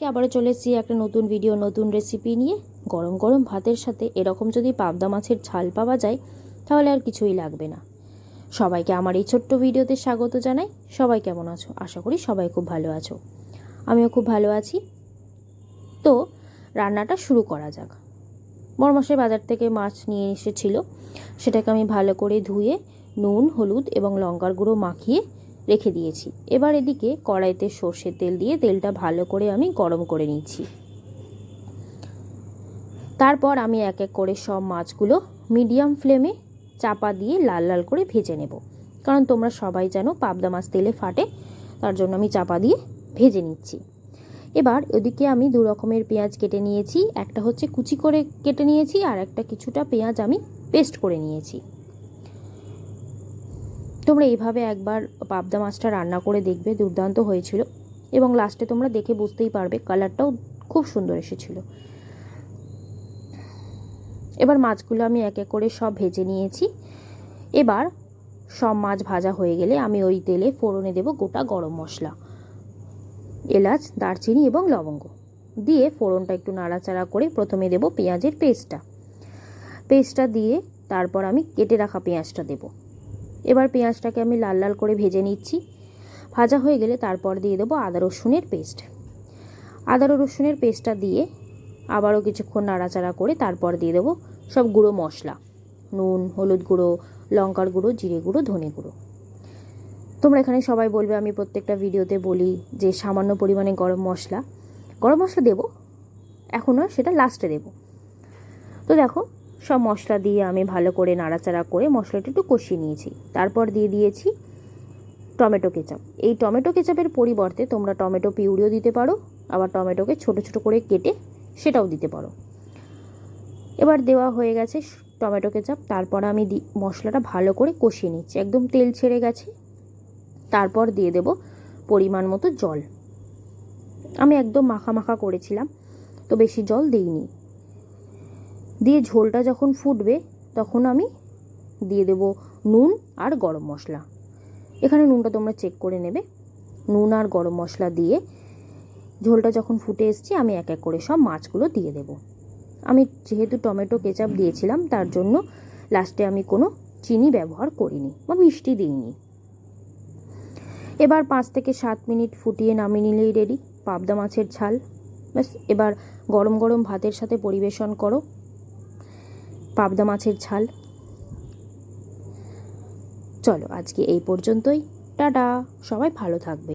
আবারও চলে এসেছি একটা নতুন ভিডিও নতুন রেসিপি নিয়ে। গরম গরম ভাতের সাথে এরকম যদি পাবদা মাছের ঝাল পাওয়া যায় তাহলে আর কিছুই লাগবে না। সবাইকে আমার এই ছোট্ট ভিডিওতে স্বাগত জানাই। সবাই কেমন আছো? আশা করি সবাই খুব ভালো আছো। আমিও খুব ভালো আছি। তো রান্নাটা শুরু করা যাক। বড়মশাই বাজার থেকে মাছ নিয়ে এসেছিল, সেটাকে আমি ভালো করে ধুয়ে নুন, হলুদ এবং লঙ্কার গুঁড়ো মাখিয়ে রেখে দিয়েছি। এবার এদিকে কড়াইতে সর্ষের তেল দিয়ে তেলটা ভালো করে আমি গরম করে নিচ্ছি। তারপর আমি এক এক করে সব মাছগুলো মিডিয়াম ফ্লেমে চাপা দিয়ে লাল লাল করে ভেজে নেব, কারণ তোমরা সবাই জানো পাবদা মাছ তেলে ফাটে, তার জন্য আমি চাপা দিয়ে ভেজে নিচ্ছি। এবার ওদিকে আমি দু রকমের পেঁয়াজ কেটে নিয়েছি, একটা হচ্ছে কুচি করে কেটে নিয়েছি আর একটা কিছুটা পেঁয়াজ আমি পেস্ট করে নিয়েছি। তোমরা এইভাবে একবার পাবদা মাছটা রান্না করে দেখবে, দুর্দান্ত হয়েছিল এবং লাস্টে তোমরা দেখে বুঝতেই পারবে কালারটাও খুব সুন্দর এসেছিল। এবার মাছগুলো আমি এক এক করে সব ভেজে নিয়েছি। এবার সব মাছ ভাজা হয়ে গেলে আমি ওই তেলে ফোড়নে দেব গোটা গরম মশলা, এলাচ, দারচিনি এবং লবঙ্গ দিয়ে ফোড়নটা একটু নাড়াচাড়া করে প্রথমে দেব পেঁয়াজের পেস্টটা দিয়ে তারপর আমি কেটে রাখা পেঁয়াজটা দেব। এবার পেঁয়াজটাকে আমি লাল লাল করে ভেজে নিচ্ছি। ভাজা হয়ে গেলে তারপর দিয়ে দেবো আদা রসুনের পেস্টটা দিয়ে আবারও কিছুক্ষণ নাড়াচাড়া করে তারপর দিয়ে দেবো সব গুঁড়ো মশলা, নুন, হলুদ গুঁড়ো, লঙ্কার গুঁড়ো, জিরে গুঁড়ো, ধনে গুঁড়ো। তোমরা এখানে সবাই বলবে আমি প্রত্যেকটা ভিডিওতে বলি যে সামান্য পরিমাণে গরম মশলা দেবো, এখন আর সেটা লাস্টে দেবো। তো দেখো সব মশলা দিয়ে আমি ভালো করে নাড়াচাড়া করে মশলাটা একটু কষিয়ে নিয়েছি। তারপর দিয়ে দিয়েছি টমেটো কেচাপ। এই টমেটো কেচাপের পরিবর্তে তোমরা টমেটো পিউরিও দিতে পারো, আবার টমেটোকে ছোট ছোট করে কেটে সেটাও দিতে পারো। এবার দেওয়া হয়ে গেছে টমেটো কেচাপ, তারপর আমি মশলাটা ভালো করে কষিয়ে নিচ্ছি, একদম তেল ছেড়ে গেছে। তারপর দিয়ে দেব পরিমাণ মতো জল। আমি একদম মাখা মাখা করেছিলাম, তো বেশি জল দিইনি। দিয়ে ঝোলটা যখন ফুটবে তখন আমি দিয়ে দেব নুন আর গরম মশলা। এখানে নুনটা তোমরা চেক করে নেবে। নুন আর গরম মশলা দিয়ে ঝোলটা যখন ফুটে এসছে আমি এক এক করে সব মাছগুলো দিয়ে দেব। আমি যেহেতু টমেটো কেচাপ দিয়েছিলাম তার জন্য লাস্টে আমি কোনো চিনি ব্যবহার করিনি বা মিষ্টি দিইনি। এবার 5 থেকে 7 মিনিট ফুটিয়ে নামিয়ে নিলেই রেডি পাবদা মাছের ঝাল। ব্যাস, এবার গরম গরম ভাতের সাথে পরিবেশন করো পাবদা মাছের ঝাল। চলো আজকে এই পর্যন্তই, টাটা, সবাই ভালো থাকবে।